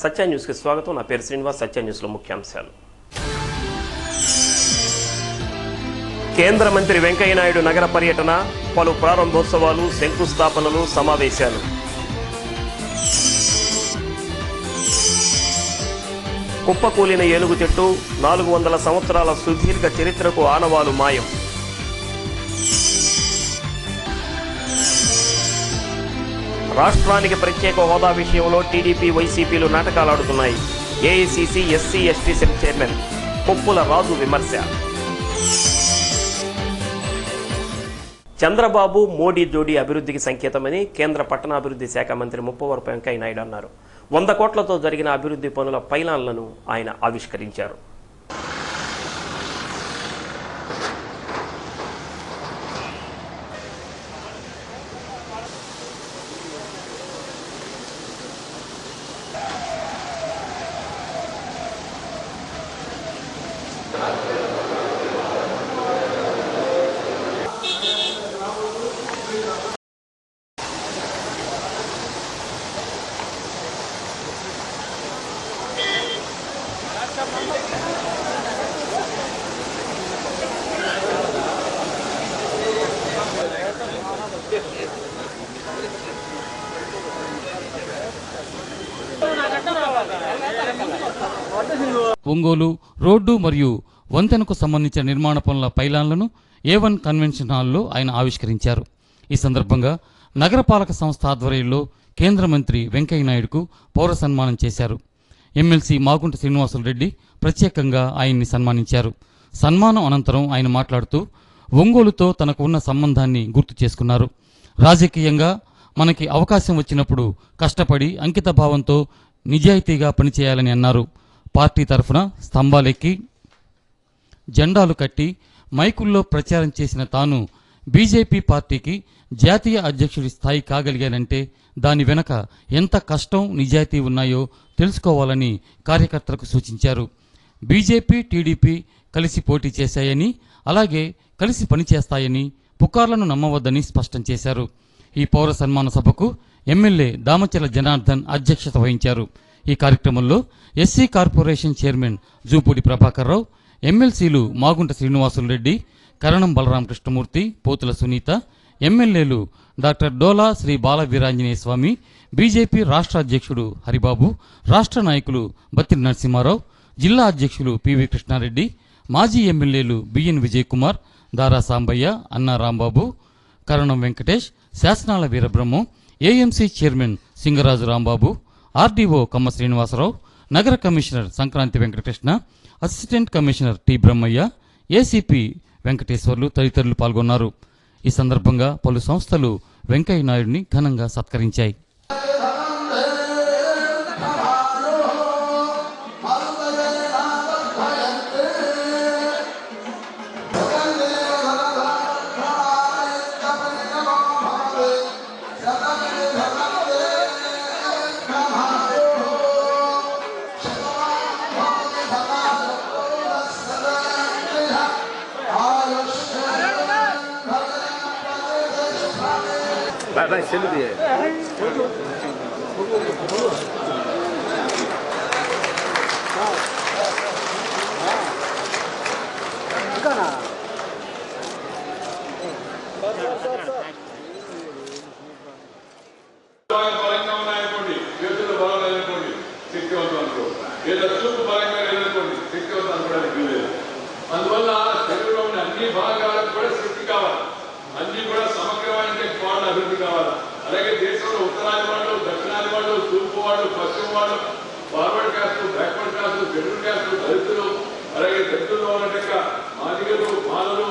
సత్య న్యూస్కి స్వాగతం. నా పేరు శ్రీనివాస్. సత్య న్యూస్లో ముఖ్యాంశాలు. కేంద్ర మంత్రి వెంకయ్యనాయుడు నగర పర్యటన, పలు ప్రారంభోత్సవాలు, శంకుస్థాపనలు, సమావేశాలు. కుప్పకూలిన ఏనుగు చెట్టు, 400 సంవత్సరాల సుదీర్ఘ చరిత్రకు ఆనవాలు మాయం. రాష్ట్రానికి ప్రత్యేక హోదా విషయంలో టీడీపీ, వైసీపీలు నాటకాలాడుతున్నాయి. AICC SC ST cell chairman Koppula Raju విమర్శ. చంద్రబాబు మోడీ జోడీ అభివృద్ధికి సంకేతమని కేంద్ర పట్టణాభివృద్ధి శాఖ మంత్రి ముప్పవరపు వెంకయ్యనాయుడు అన్నారు. 100 కోట్లతో జరిగిన అభివృద్ధి పనుల పైలాన్లను ఆయన ఆవిష్కరించారు. ఒంగోలు రోడ్డు మరియు వంతెనకు సంబంధించిన నిర్మాణ పనుల పైలాన్లను A1 కన్వెన్షన్ హాల్లో ఆయన ఆవిష్కరించారు. ఈ సందర్భంగా నగరపాలక సంస్థ ఆధ్వర్యంలో కేంద్ర మంత్రి వెంకయ్యనాయుడుకు పౌర సన్మానం చేశారు. ఎమ్మెల్సీ మాగుంట శ్రీనివాసులు రెడ్డి ప్రత్యేకంగా ఆయన్ని సన్మానించారు. సన్మానం అనంతరం ఆయన మాట్లాడుతూ ఒంగోలుతో తనకు ఉన్న సంబంధాన్ని గుర్తు చేసుకున్నారు. రాజకీయంగా మనకి అవకాశం వచ్చినప్పుడు కష్టపడి అంకిత భావంతో నిజాయితీగా పనిచేయాలని అన్నారు. పార్టీ తరఫున స్తంభాలెక్కి జెండాలు కట్టి మైకుల్లో ప్రచారం చేసిన తాను బీజేపీ పార్టీకి జాతీయ అధ్యక్షుడి స్థాయి కాగలిగానంటే దాని వెనక ఎంత కష్టం, నిజాయితీ ఉన్నాయో తెలుసుకోవాలని కార్యకర్తలకు సూచించారు. బీజేపీ, టీడీపీ కలిసి పోటీ చేశాయని, అలాగే కలిసి పనిచేస్తాయని, పుకార్లను నమ్మవద్దని స్పష్టం చేశారు. ఈ పౌర సన్మాన సభకు ఎమ్మెల్యే దామచర్ల జనార్దన్ అధ్యక్షత వహించారు. ఈ కార్యక్రమంలో SC corporation chairman Jupudi Prabhakar Rao, ఎమ్మెల్సీలు మాగుంట శ్రీనివాసులు రెడ్డి, కరణం బలరామకృష్ణమూర్తి, పోతుల సునీత, ఎమ్మెల్యేలు డాక్టర్ డోలా శ్రీ బాల వీరాంజనేయ స్వామి, బీజేపీ రాష్ట్ర అధ్యక్షుడు హరిబాబు, రాష్ట్ర నాయకులు బత్తిరి నరసింహారావు, జిల్లా అధ్యక్షులు పివి కృష్ణారెడ్డి, మాజీ ఎమ్మెల్యేలు B N Vijay Kumar, Dara Sambaiah, Anna Rambabu, Karanam Venkatesh, Sasanala Veerabrahmam, AMC chairman Singaraju Rambabu, RDO Kamma Srinivasarao, నగర commissioner Sankranthi Venkatakrishna, assistant commissioner T Brahmayya, ACP Venkateswarlu తదితరులు పాల్గొన్నారు. ఈ సందర్భంగా పలు సంస్థలు వెంకయ్యనాయుడిని ఘనంగా సత్కరించాయి. भाई चल दिए అందువల్ల శరీరంలోని అన్ని భాగాలకు కూడా శక్తి కావాలి, అన్ని కూడా సమగ్రమైన అభివృద్ధి కావాలి. అలాగే దేశంలో ఉత్తరాది వాళ్ళు, దక్షిణాది వాళ్ళు, తూర్పు వాళ్ళు, పశ్చిమ వాళ్ళు, forward cost, backward cost, schedule caste, దళితులు, అలాగే దళితుల్లో ఉన్నట్టుగా మాదిగలు, మాలలు,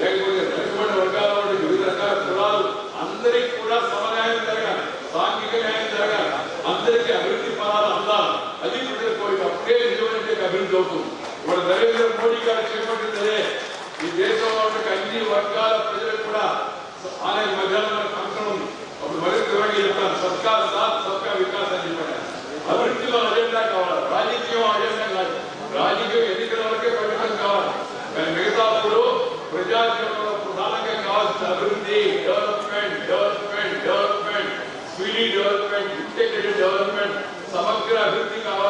లేకపోతే వెనుకబడిన వర్గాల వాళ్ళు, వివిధ రకాల కులాలు అందరికీ కూడా సమన్యాయం జరగాలి, సాంఘిక న్యాయం జరగాలి, అందరికీ అభివృద్ధి ఫలాలు అందాలి. అది ప్రజల కోరిక. అప్పుడే నిజమైన అభివృద్ధి అవుతుంది. ఇప్పుడు నరేంద్ర మోడీ గారు చేపట్టిందే ఈ దేశంలో ఉన్న అన్ని వర్గాల ప్రజలకు కూడా ఆయన మధ్యాహ్నం ఫంక్షన్ ఉంది. అప్పుడు మరింత వివరంగా చెప్తాను. సబ్కా సాత్ సబ్కా వికాస్ అని చెప్పారు. అభివృద్ధిలో అజెండా కావాలి, రాజకీయం అజెండా కాదు. రాజకీయం ఎన్నికల వరకే పరిమితం కావాలి, కానీ మిగతాప్పుడు ప్రజాజీవనంలో ప్రధానంగా కావాల్సిన అభివృద్ధి, development, development, development, speedy development, integrated development, సమగ్ర అభివృద్ధి కావాలి.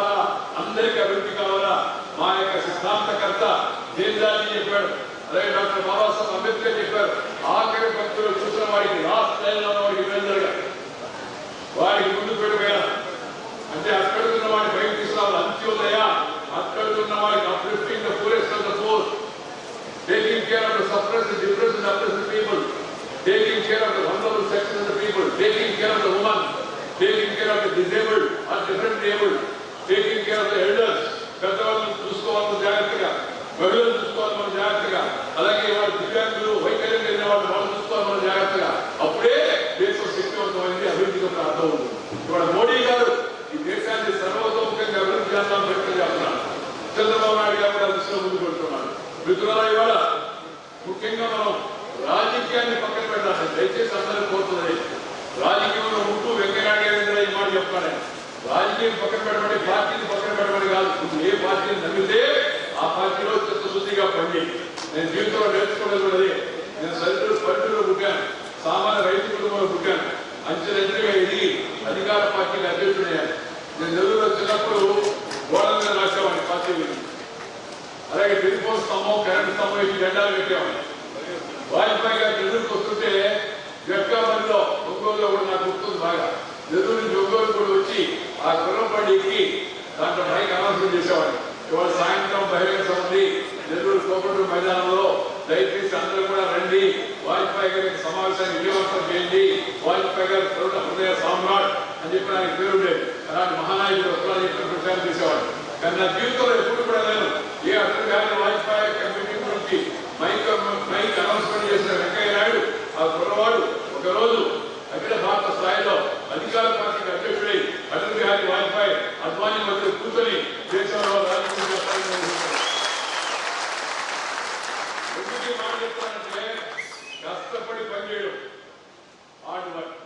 పూర్తిగా చెప్పారు. ఆఖరి భక్తులు చూసిన వాడికి లాస్ట్ లైన్లో ఉన్న వాడికి మేలు జరగాలి, వాడికి ముందు పెడిపోయారు అంటే అక్కడ ఉన్న వాడి బయట తీసుకురావాలి. అంత్యోదయ అక్కడ ఉన్న వాడికి uplifting the poorest of the poor, taking care of the suppressed, depressed, oppressed people, taking care of the vulnerable sections of the people, taking care of the women, taking care of the disabled or different abled, taking care of the elders, పెద్దవాళ్ళని చూసుకోవాలి జాగ్రత్తగా, మహిళలు చూసుకోవాలి మనం జాగ్రత్తగా, అలాగే వాళ్ళ దివ్యాంగులు వైకల్యం కలిగిన వాళ్ళు చూసుకోవాలి మనం జాగ్రత్తగా. అప్పుడే దేశం శక్తివంతమైంది, అభివృద్ధికి ఒక అర్థం ఉంది. ఇవాళ మోడీ గారు ఈ దేశాన్ని సర్వతోముఖంగా అభివృద్ధి చేస్తామని వ్యక్తం చేస్తున్నారు. చంద్రబాబు నాయుడు గారు కూడా దృష్టిలో ముందు పెడుతున్నారు. మిత్రులారా, ఇవాళ ముఖ్యంగా మనం రాజకీయాన్ని పక్కన పెట్టాలి. దయచేసి అందరూ కోరుతున్నది, రాజకీయంలో ఉంటూ వెంకయ్యనాయుడు గారు ఈ మాట చెప్తాను, రాజకీయం పక్కన పెట్టబడి పార్టీని పక్కన పెట్టబడి కాదు. నువ్వు ఏ పార్టీని నమ్మితే ఆ పార్టీలో చిత్తశుద్ధిగా పనిచేయి. నేను జీవితంలో నేర్చుకోలేదు. నేను దళితులు పల్లెటూరులో పుట్టాను, సామాన్య రైతు కుటుంబంలో పుట్టాను, అంచెలంచెలుగా ఎదిగి అధికార పార్టీకి అధ్యక్షుడయ్యాను. నేను నెల్లూరులో చిన్నప్పుడు గోడల మీద రాసేవాడిని పార్టీ గురించి. అలాగే టెలిఫోన్ స్తంభం, కరెంట్ స్తంభం ఇవి జెండాలు పెట్టేవాడిని. వాజ్పేయి గారు నెల్లూరుకు వస్తుంటే జట్కామల్లిలో ఒంగోలులో కూడా నాకు గుర్తుంది బాగా. నెల్లూరు నుంచి ఒంగోలు కూడా వచ్చి ఆ గుర్రంబండి ఎక్కి దాంట్లో మైక్ అనౌన్స్మెంట్ చేసేవాడిని. ఇవాళ సాయంత్రం బహిరంగ సభ ఉంది నెల్లూరు కోపటూరు మైదానంలో, దయచేసి అందరూ కూడా రండి, వాజ్పేయి గారికి సమావేశాన్ని విజయవంతం చేయండి. వాజ్పేయి గారు తరుణ హృదయ సామ్రాట్ అని చెప్పి నాకు పేరు ఉండేది. అలాంటి మహానాయకుడు వస్తున్నారని చెప్పిన ప్రచారం చేసేవాడు. కానీ నా జీవితంలో ఎప్పుడు కూడా నేను ఏ అటల్ బిహారీ వాజ్పేయి మీటింగ్ గురించి మైక్ అనౌన్స్మెంట్ చేసిన వెంకయ్య నాయుడు ఆ కుర్రవాడు ఒకరోజు అఖిల భారత స్థాయిలో అధికార పార్టీకి అధ్యక్షుడై అటల్ బిహారీ వాజ్పేయి అద్వానీ మధ్య కూర్చొని దేశంలో రాజకీయ ఎందుకు మాట చెప్తానంటే కష్టపడి పనిచేయడం హార్డ్ వర్క్.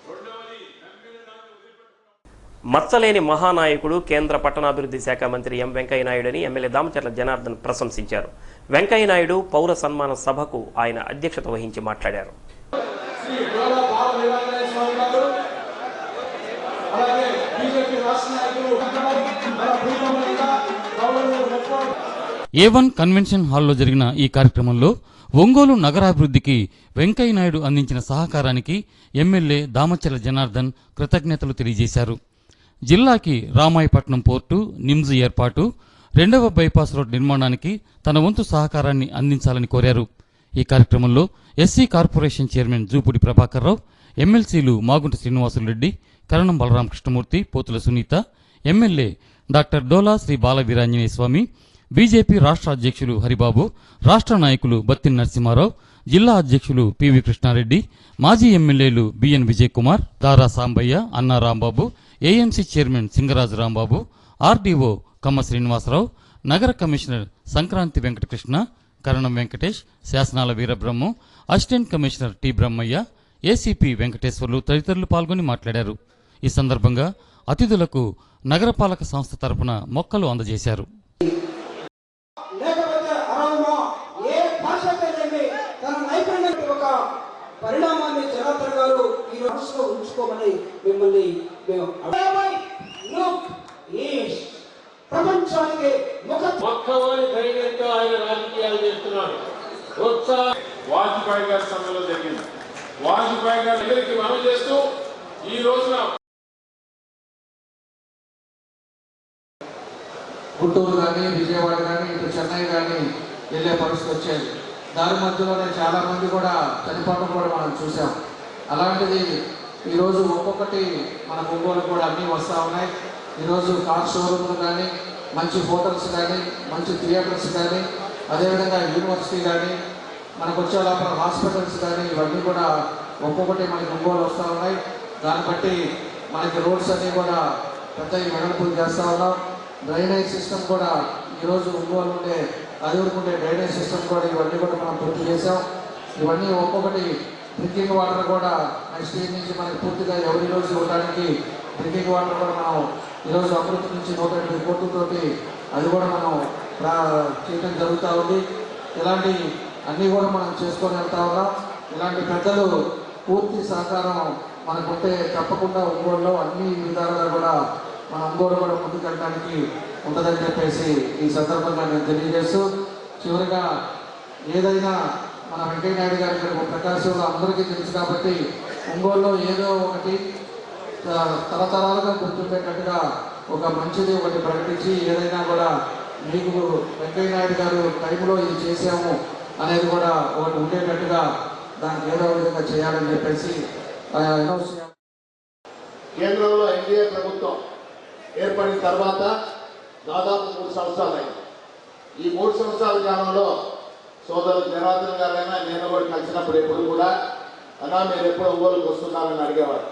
రెండవది నమ్మిన దాన్ని వదిలిపెట్టడం. మచ్చలేని మహానాయకుడు కేంద్ర పట్టణాభివృద్ధి శాఖ మంత్రి ఎం వెంకయ్యనాయుడని ఎమ్మెల్యే దామచర్ల జనార్దన్ ప్రశంసించారు. వెంకయ్యనాయుడు పౌర సన్మాన సభకు ఆయన అధ్యక్షత వహించి మాట్లాడారు. A1 కన్వెన్షన్ హాల్లో జరిగిన ఈ కార్యక్రమంలో ఒంగోలు నగరాభివృద్ధికి వెంకయ్యనాయుడు అందించిన సహకారానికి ఎమ్మెల్యే దామచర్ల జనార్దన్ కృతజ్ఞతలు తెలియజేశారు. జిల్లాకి రామాయపట్నం పోర్టు, నిమ్స్ ఏర్పాటు, 2వ బైపాస్ రోడ్ నిర్మాణానికి తన వంతు సహకారాన్ని అందించాలని కోరారు. ఈ కార్యక్రమంలో SC corporation chairman Jupudi Prabhakar Rao, ఎమ్మెల్సీలు Magunta Srinivasulureddy, Karanam Balaramakrishnamurthy, Pothula Sunitha, MLA doctor Dola Sri Bala Veeranjaneya Swamy, BJP రాష్ట్ర అధ్యక్షులు హరిబాబు, రాష్ట్ర నాయకులు బత్తిన నరసింహారావు, జిల్లా అధ్యక్షులు పివి కృష్ణారెడ్డి, మాజీ ఎమ్మెల్యేలు B N Vijay Kumar, Dara Sambaiah, Anna Rambabu, AMC chairman Singaraju Rambabu, RDO Kamma Srinivasarao, నగర commissioner Sankranthi Venkatakrishna, Karanam Venkatesh, Sasanala Veerabrahmam, assistant commissioner T Brahmayya, ACP Venkateswarlu తదితరులు పాల్గొని మాట్లాడారు. ఈ సందర్భంగా అతిథులకు నగరపాలక సంస్థ తరపున మొక్కలు అందజేశారు. పరిణామాన్ని జనార్దన్ గారు ఈ మనసులో ఉంచుకోమని మిమ్మల్ని ప్రపంచానికి మొక్కవాడి ధైర్యంతో ఆయన రాజకీయాలు చేస్తున్నాడు. వాజ్పేయి గారి సమయంలో జరిగింది. వాజ్పేయి గారి దగ్గరికి మనం చేస్తూ ఈ రోజున గుంటూరు కానీ విజయవాడ కానీ ఇటు చెన్నై కానీ వెళ్ళే పరిస్థితి వచ్చేది. దాని మధ్యలోనే చాలామంది కూడా చనిపోవడం కూడా మనం చూసాం. అలాంటిది ఈరోజు ఒక్కొక్కటి మన ఒంగోలు కూడా అన్నీ వస్తూ ఉన్నాయి. ఈరోజు కార్ షోరూమ్లు కానీ, మంచి హోటల్స్ కానీ, మంచి థియేటర్స్ కానీ, అదేవిధంగా యూనివర్సిటీ కానీ, మనకు వచ్చే లోపల హాస్పిటల్స్ కానీ, ఇవన్నీ కూడా ఒక్కొక్కటి మనకి ఒంగోలు వస్తూ ఉన్నాయి. దాన్ని బట్టి మనకి రోడ్స్ అన్నీ కూడా పెద్ద వెడల్పులు చేస్తూ ఉన్నాం. డ్రైనేజ్ సిస్టమ్ కూడా ఈరోజు ఒంగోలు ఉండే అదురుకుండే డ్రైనేజ్ సిస్టమ్ కూడా ఇవన్నీ కూడా మనం పూర్తి చేసాం. ఇవన్నీ ఒక్కొక్కటి డ్రింకింగ్ వాటర్ కూడా నెక్స్ట్ ఇయర్ నుంచి మనకి పూర్తిగా ఎవరి రోజు ఇవ్వడానికి డ్రింకింగ్ వాటర్ కూడా మనం ఈరోజు అమృతి నుంచి 180 కోట్లతోటి అది కూడా మనం చేయడం జరుగుతూ ఉంది. ఇలాంటి అన్నీ కూడా మనం చేసుకొని వెళ్తా ఉన్నాం. ఇలాంటి పెద్దలు పూర్తి సహకారం మనకుంటే తప్పకుండా ఒంగోలులో అన్ని విధాలుగా కూడా మన ఒంగోలు కూడా ముందుకెళ్ళడానికి ఉంటుందని చెప్పేసి ఈ సందర్భంగా నేను తెలియజేస్తూ, చివరిగా ఏదైనా మన వెంకయ్య నాయుడు గారి ప్రకాశంలో అందరికీ తెలుసు కాబట్టి ఒంగోలులో ఏదో ఒకటి తరతరాలుగా గుర్తుండేటట్టుగా ఒక మంచిది ఒకటి ప్రకటించి ఏదైనా కూడా మీకు వెంకయ్య నాయుడు గారు టైంలో ఇది చేసాము అనేది కూడా ఒకటి ఉండేటట్టుగా దానికి ఏదో విధంగా చేయాలని చెప్పేసి అనౌన్స్ చేయాలి. కేంద్రంలో ఎన్డీఏ ప్రభుత్వం ఏర్పడిన తర్వాత దాదాపు 3 సంవత్సరాలు అయింది. ఈ 3 సంవత్సరాల కాలంలో సోదరులు జనార్దన్ గారైనా నేను కూడా కలిసినప్పుడు ఎప్పుడు కూడా అన్నా మీరు ఎప్పుడు ఒంగోలుకు వస్తున్నారని అడిగేవారు.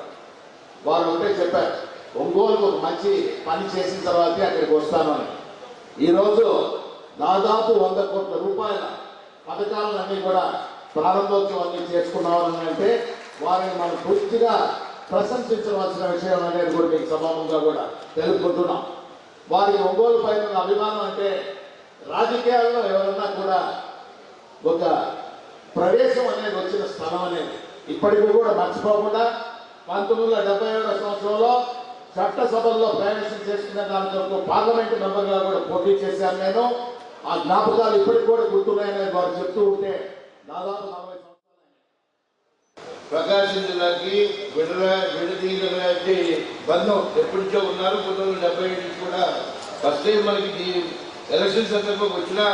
వారు ఉంటే చెప్పారు ఒంగోలుకు మంచి పని చేసిన తర్వాతే అక్కడికి వస్తాను అని. ఈరోజు దాదాపు 100 కోట్ల రూపాయల పథకాలన్నీ కూడా ప్రారంభోత్సవం అన్ని చేసుకున్నామని అంటే వారిని మనం పూర్తిగా ప్రశంసించవలసిన విషయం అనేది కూడా మీకు సభాముగా కూడా తెలుపుకుంటున్నాం. వారికి ఒంగోలు పైన అభిమానం అంటే రాజకీయాల్లో ఎవరన్నా కూడా ఒక ప్రవేశం అనేది వచ్చిన స్థలం అనేది ఇప్పటికీ కూడా మర్చిపోకుండా 1977 సంవత్సరంలో చట్టసభల్లో ప్రవేశం చేసుకునే దానితో పార్లమెంటు మెంబర్గా కూడా పోటీ చేశాను నేను. ఆ జ్ఞాపకాలు ఇప్పటికి కూడా గుర్తున్నాయని వారు చెప్తూ ఉంటే దాదాపు 40 సంవత్సరాలు. ప్రకాశం జిల్లాకి విడదీయడానికి బంధం ఎప్పటికో ఉన్నారు. 1977 నుంచి కూడా ఫస్ట్ టైం మనకి ఎలక్షన్ సందర్భంగా వచ్చినా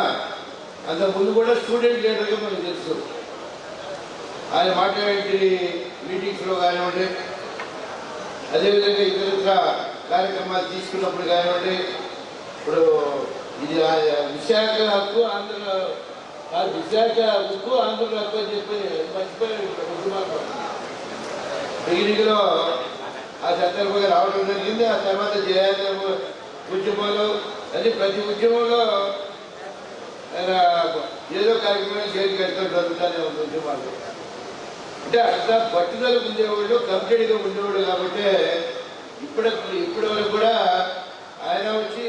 అంతకుముందు కూడా స్టూడెంట్ లీడర్గా మనకు తెలుసు. ఆయన మాట్లాడే మీటింగ్స్లో కానివ్వండి, అదేవిధంగా ఇతర కార్యక్రమాలు తీసుకున్నప్పుడు కానివ్వండి, ఇప్పుడు ఇది విశాఖ హక్కు ఆంధ్ర విశాఖ ఉక్కు ఆంధ్రుల హక్కు అని చెప్పి మర్చిపోయి బిగినింగ్లో ఆ సందర్భంగా రావడం జరిగింది. ఆ తర్వాత జయాత్ర ఉద్యమాలు అది ప్రతి ఉద్యమంలో ఏదో కార్యక్రమం చేసి కట్టడం జరుగుతూనే ఉంది. ఉద్యమాలు అంటే అట్లా పట్టుదల ఉండేవాళ్ళు, కంప్లీట్గా ఉండేవాళ్ళు. కాబట్టి ఇప్పటి వరకు కూడా ఆయన వచ్చి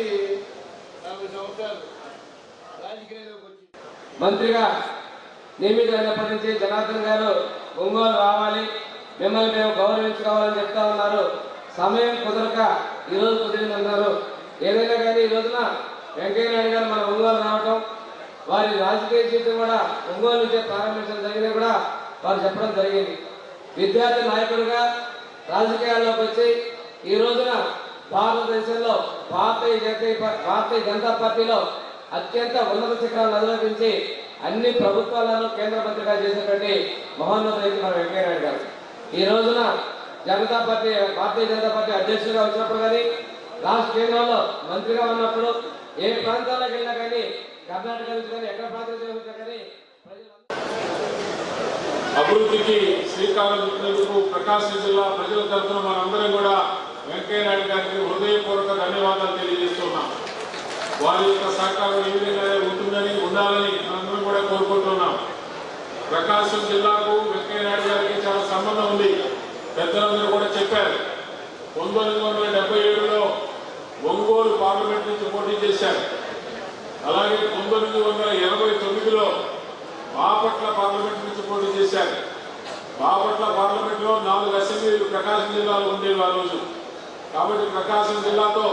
40 సంవత్సరాలు రాజకీయాల్లోకి వచ్చి మంత్రిగా నియమితులైనప్పటి నుంచి జనార్దన్ గారు ఒంగోలు రావాలి, మిమ్మల్ని మేము గౌరవించుకోవాలని చెప్తా ఉన్నారు. సమయం కుదరక ఈరోజు కుదిరిందన్నారు. ఏదైనా కానీ ఈ రోజున వెంకయ్య నాయుడు గారు మన ఒంగోలు రావటం, వారి రాజకీయ జీవితం కూడా ఒంగోలు నుంచే ప్రారంభించడం జరిగింది కూడా వారు చెప్పడం జరిగింది. విద్యార్థి నాయకుడిగా రాజకీయాల్లోకి వచ్చి ఈ రోజున భారతదేశంలో భారతీయ జనతా పార్టీలో అత్యంత ఉన్నత శిఖరాలను అధిరోహించి అన్ని ప్రభుత్వాలను కేంద్ర మంత్రిగా చేసినటువంటి మహోన్నత వ్యక్తి మన వెంకయ్య నాయుడు గారు. ఈ రోజున భారతీయ జనతా పార్టీ అధ్యక్షుడిగా వచ్చినప్పుడు కానీ, రాష్ట్ర కేంద్రంలో మంత్రిగా ఉన్నప్పుడు ఏ ప్రాంతాలకు వెళ్ళినా కానీ, కర్ణాటక నుంచి కానీ ఎక్కడ ప్రాంతం కానీ అభివృద్ధికి శ్రీకారం చుట్టినందుకు ప్రకాశం జిల్లా ప్రజల తరఫున మనందరం కూడా వెంకయ్య నాయుడు గారికి హృదయపూర్వక ధన్యవాదాలు తెలియజేస్తున్నాం. వారి యొక్క సహకారం ఏ విధంగా ఉండాలని మనందరం కూడా కోరుకుంటున్నాం. ప్రకాశం జిల్లాకు వెంకయ్య నాయుడు గారికి చాలా సంబంధం ఉంది. పెద్దలందరూ కూడా చెప్పారు. 1977లో ఒంగోలు పార్లమెంట్ నుంచి పోటీ చేశారు. అలాగే 1989లో బాపట్ల పార్లమెంట్ నుంచి పోటీ చేశారు. బాపట్ల పార్లమెంట్లో 4 అసెంబ్లీలు ప్రకాశం జిల్లాలో ఉండేవి ఆ రోజు. కాబట్టి ప్రకాశం జిల్లాతో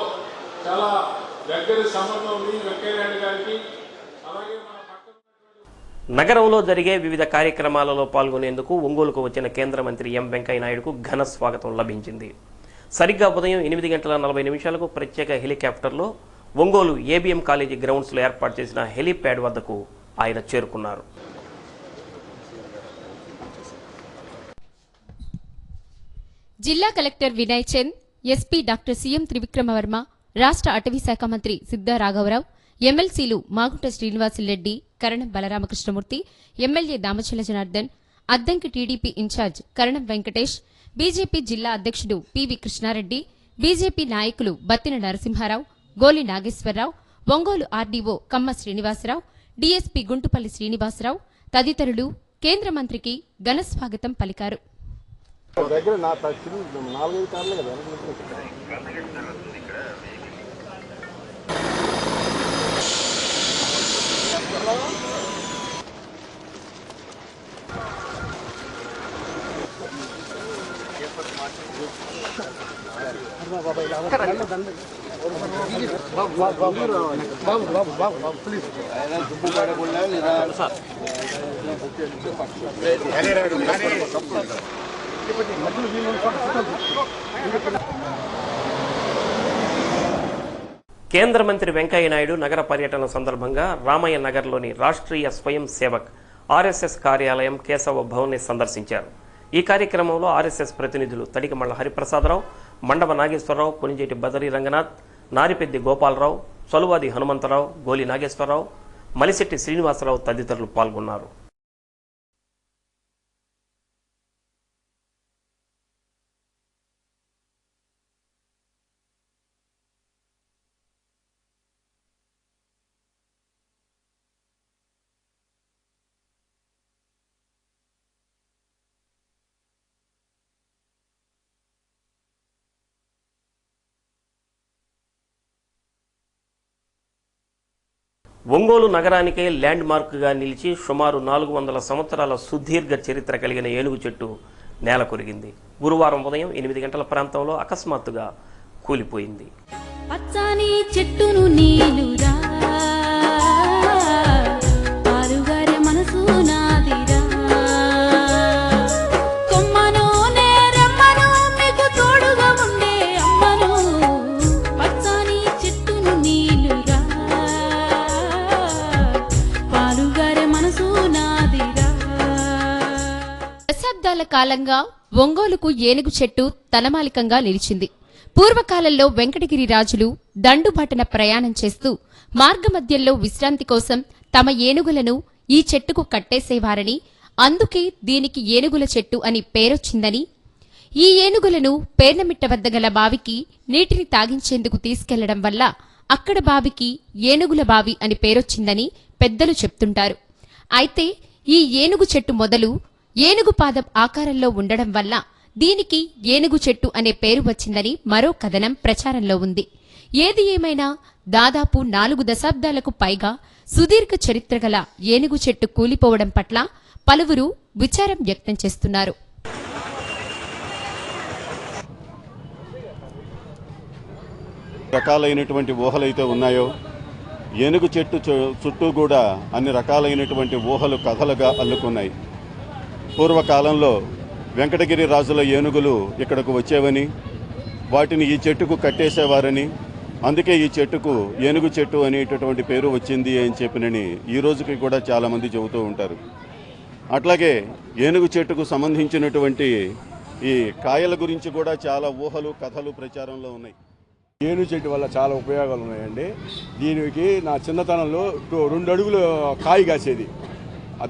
చాలా దగ్గర సంబంధం ఉంది వెంకయ్య నాయుడు గారికి. అలాగే నగరంలో జరిగే వివిధ కార్యక్రమాలలో పాల్గొనేందుకు ఒంగోలుకు వచ్చిన కేంద్ర మంత్రి ఎం వెంకయ్య నాయుడుకు ఘన స్వాగతం లభించింది. సరిగ్గా ఉదయం 8:40 ప్రత్యేక హెలికాప్టర్లో ఒంగోలు ఏబిఎం కాలేజీ గ్రౌండ్స్లో ఏర్పాటు చేసిన హెలీప్యాడ్ వద్దకు ఆయన చేరుకున్నారు. జిల్లా collector Vinay Chand, SP doctor CM Trivikramavarma, రాష్ట్ర అటవీ శాఖ మంత్రి సిద్ధా రాఘవరావు, ఎమ్మెల్సీలు Magunta Srinivasulureddy, Karanam Balaramakrishnamurthy, MLA Damachala Janardhan, Addanki TDP incharge Karanam Venkatesh, BJP జిల్లా అధ్యక్షుడు పివి కృష్ణారెడ్డి, బీజేపీ నాయకులు బత్తిన నరసింహారావు, గోలి నాగేశ్వరరావు, ఒంగోలు ఆర్డీఓ కమ్మ శ్రీనివాసరావు, డీఎస్పీ గుంటుపల్లి శ్రీనివాసరావు తదితరులు కేంద్ర మంత్రికి ఘన స్వాగతం పలికారు. కేంద్ర మంత్రి వెంకయ్య నాయుడు నగర పర్యటన సందర్భంగా రామయ్య నగర్లోని రాష్ట్రీయ స్వయం సేవక్ ఆర్ఎస్ఎస్ కార్యాలయం కేశవ భవన్ని సందర్శించారు. ఈ కార్యక్రమంలో ఆర్ఎస్ఎస్ ప్రతినిధులు తడికమళ్ల హరిప్రసాదరావు, మండవ నాగేశ్వరరావు, కొనిజేటి బదరి రంగనాథ్, నారిపెద్ది గోపాలరావు, సొలువాది హనుమంతరావు, గోలి నాగేశ్వరరావు, మలిశెట్టి శ్రీనివాసరావు తదితరులు పాల్గొన్నారు. ఒంగోలు నగరానికే ల్యాండ్ మార్క్గా నిలిచి సుమారు 400 సంవత్సరాల సుదీర్ఘ చరిత్ర కలిగిన ఏనుగు చెట్టు నేల కొరిగింది. గురువారం ఉదయం 8 గంటల ప్రాంతంలో అకస్మాత్తుగా కూలిపోయింది. పచ్చని చెట్టును నీలురా పాలుగారే మనసు నాదిరా కొమ్మను నేరమ్మను మీకు తోడుగా ఉండే అమ్మను పచ్చని చెట్టును నీలురా పాలుగారే మనసు నాదిరా. దశాబ్దాల కాలంగా ఒంగోలుకు ఏనుగు చెట్టు తలమాలికంగా నిలిచింది. పూర్వకాలంలో వెంకటగిరి రాజులు దండుబాటన ప్రయాణం చేస్తూ మార్గమధ్యంలో విశ్రాంతి కోసం తమ ఏనుగులను ఈ చెట్టుకు కట్టేసేవారని, అందుకే దీనికి ఏనుగుల చెట్టు అని పేరొచ్చిందని, ఈ ఏనుగులను పేర్నమిట్ట వద్ద గల బావికి నీటిని తాగించేందుకు తీసుకెళ్లడం వల్ల అక్కడ బావికి ఏనుగుల బావి అని పేరొచ్చిందని పెద్దలు చెప్తుంటారు. అయితే ఈ ఏనుగు చెట్టు మొదలు ఏనుగు పాదం ఆకారంలో ఉండడం వల్ల దీనికి ఏనుగు చెట్టు అనే పేరు వచ్చిందని మరో కథనం ప్రచారంలో ఉంది. ఏది ఏమైనా దాదాపు 4 దశాబ్దాలకు పైగా సుదీర్ఘ చరిత్ర గల ఏనుగు చెట్టు కూలిపోవడం పట్ల పలువురు విచారం వ్యక్తం చేస్తున్నారు. రకాలైనటువంటి ఊహలైతే ఉన్నాయో ఏనుగు చెట్టు చుట్టూ కూడా అన్ని రకాలైనటువంటి ఊహలు కథలుగా అల్లుకున్నాయి. పూర్వకాలంలో వెంకటగిరి రాజుల ఏనుగులు ఇక్కడకు వచ్చేవని, వాటిని ఈ చెట్టుకు కట్టేసేవారని, అందుకే ఈ చెట్టుకు ఏనుగు చెట్టు అనేటటువంటి పేరు వచ్చింది అని చెప్పినని ఈ రోజుకి కూడా చాలామంది చెబుతూ ఉంటారు. అట్లాగే ఏనుగు చెట్టుకు సంబంధించినటువంటి ఈ కాయల గురించి కూడా చాలా ఊహలు కథలు ప్రచారంలో ఉన్నాయి. ఏనుగు చెట్టు వల్ల చాలా ఉపయోగాలు ఉన్నాయండి. దీనికి నా చిన్నతనంలో 2 అడుగులు కాయ కాసేది.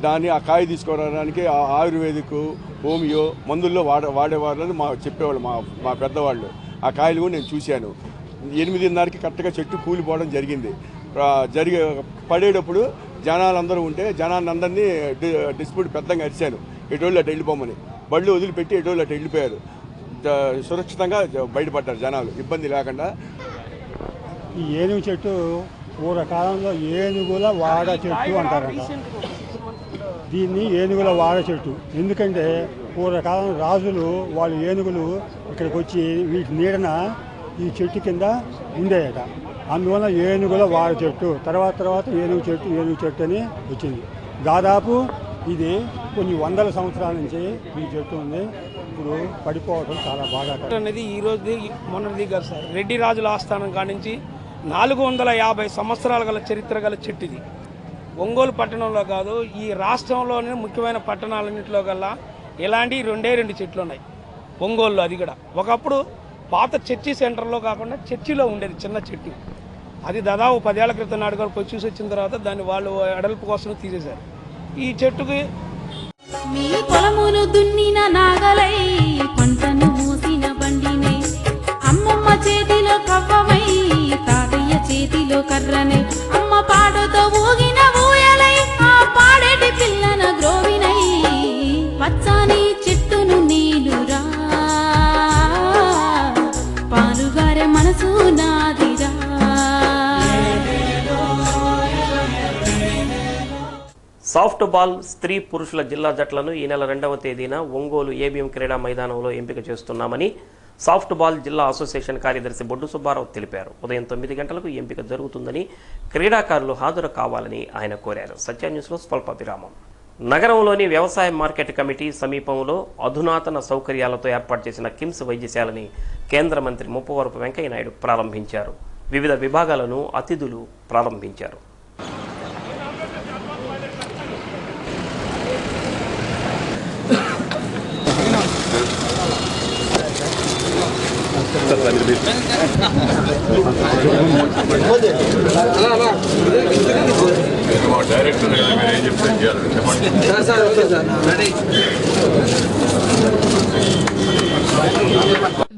దాన్ని ఆ కాయ తీసుకోవడానికి ఆయుర్వేదిక్ హోమియో మందుల్లో వాడేవాళ్ళని చెప్పేవాళ్ళు మా పెద్దవాళ్ళు. ఆ కాయలు కూడా నేను చూశాను. 8:30కి కరెక్ట్గా చెట్టు కూలిపోవడం జరిగింది. పడేటప్పుడు జనాలందరూ ఉంటే జనాలందరినీ డిస్ప్యూట్ పెద్దగా అరిశాను, ఎటోళ్ళు అటు వెళ్ళిపోమని. బళ్ళు వదిలిపెట్టి ఎటోళ్ళు అటు వెళ్ళిపోయారు. సురక్షితంగా బయటపడ్డారు జనాలు, ఇబ్బంది లేకుండా. ఈ ఏనుగు చెట్టు పూర్వకాలంలో ఏనుగుల వాడ చెట్టు అంటారట. దీన్ని ఏనుగుల వాడ చెట్టు ఎందుకంటే పూర్వకాలం రాజులు వాళ్ళు ఏనుగులు ఇక్కడికి వచ్చి వీటి నీడన ఈ చెట్టు కింద ఉండేయట. అందువల్ల ఏనుగుల వాడ చెట్టు తర్వాత ఏనుగు చెట్టు అని వచ్చింది. దాదాపు ఇది కొన్ని వందల సంవత్సరాల నుంచి ఈ చెట్టు ఉంది. ఇప్పుడు పడిపోవడం చాలా బాగా అనేది ఈ రోజు మొన్నటి దిగారు సార్. రెడ్డి రాజుల ఆస్థానం కాడి నుంచి 450 సంవత్సరాల గల చరిత్ర గల చెట్టు ఇది. ఒంగోలు పట్టణంలో కాదు, ఈ రాష్ట్రంలోనే ముఖ్యమైన పట్టణాలన్నింటిలో కల్లా ఇలాంటి 2 చెట్లు ఉన్నాయి ఒంగోలులో. అది కూడా ఒకప్పుడు పాత చర్చి సెంటర్లో కాకుండా చర్చిలో ఉండేది చిన్న చెట్టు. అది దాదాపు 10 ఏళ్ల క్రితం నాడు కూడా చూసి వచ్చిన తర్వాత దాన్ని వాళ్ళు ఎడల్పు కోసం తీసేశారు. ఈ చెట్టుకి మీ పొలమును దున్నిన నాగలై పంటను మూసిన బండినే అమ్మమ్మ చేతిలో కవ్వమై తాతయ్య చేతిలో కర్రనే అమ్మ పాడుతో ఊగిన ఊయలై ఆ పాడేటి పిల్లన గ్రోవినై పచ్చని చెట్టును నీలురా పాలుగారే మనసు నాదిరా. సాఫ్ట్ బాల్ స్త్రీ పురుషుల జిల్లా జట్లను ఈ నెల 2వ తేదీన ఒంగోలు ఏబిఎం క్రీడా మైదానంలో ఎంపిక చేస్తున్నామని సాఫ్ట్ బాల్ జిల్లా అసోసియేషన్ కార్యదర్శి బొడ్డు సుబ్బారావు తెలిపారు. ఉదయం 9 గంటలకు ఎంపిక జరుగుతుందని, క్రీడాకారులు హాజరు కావాలని ఆయన కోరారు. సత్య న్యూస్లో స్వల్ప విరామం. నగరంలోని వ్యవసాయ మార్కెట్ కమిటీ సమీపంలో అధునాతన సౌకర్యాలతో ఏర్పాటు చేసిన కిమ్స్ వైద్యశాలని కేంద్ర మంత్రి ముప్పవరపు వెంకయ్య నాయుడు ప్రారంభించారు. వివిధ విభాగాలను అతిథులు ప్రారంభించారు.